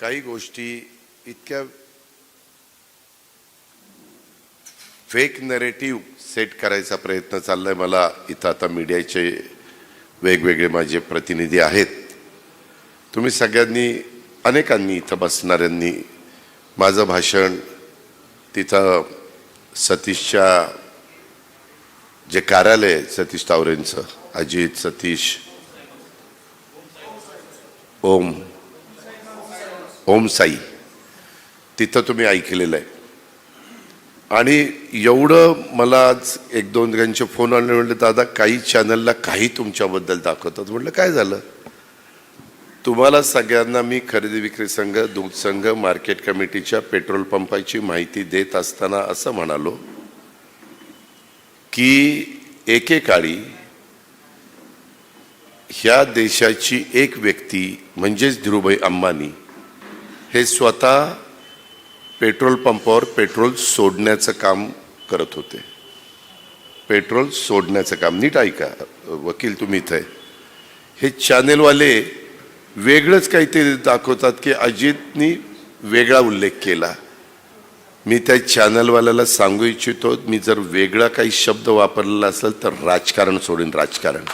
काही गोष्टी इतक्या फेक नरेटिव्ह सेट करायचा प्रयत्न चाललाय. मला इथं आता मीडियाचे वेगवेगळे माझे प्रतिनिधी आहेत. तुम्ही सगळ्यांनी अनेकांनी इथं बसणाऱ्यांनी माझं भाषण तिथं सतीशच्या जे कार्यालय आहे सतीश तावरेंचं, अजित सतीश ओम साई, तिथं तुम्ही ऐकलेलं आहे. आणि एवढं मला आज एक दोन जणांचे फोन आले, म्हटले दादा काही चॅनलला काही तुमच्याबद्दल दाखवतात. म्हटलं काय झालं? तुम्हाला सगळ्यांना मी खरेदी विक्री संघ, दूध संघ, मार्केट कमिटीच्या पेट्रोल पंपाची माहिती देत असताना असं म्हणालो की एकेकाळी ह्या देशाची एक व्यक्ती म्हणजेच धीरूभाई अंबानी हे स्वतः पेट्रोल पंपावर पेट्रोल सोडण्याचं काम करत होते. पेट्रोल सोडण्याचं काम. नीट ऐका वकील तुम्ही इथे. हे चॅनेलवाले वेगळंच काहीतरी दाखवतात की अजितनी वेगळा उल्लेख केला. मी त्या चॅनलवाल्याला सांगू इच्छितो, मी जर वेगळा काही शब्द वापरलेला असेल तर राजकारण सोडीन, राजकारण.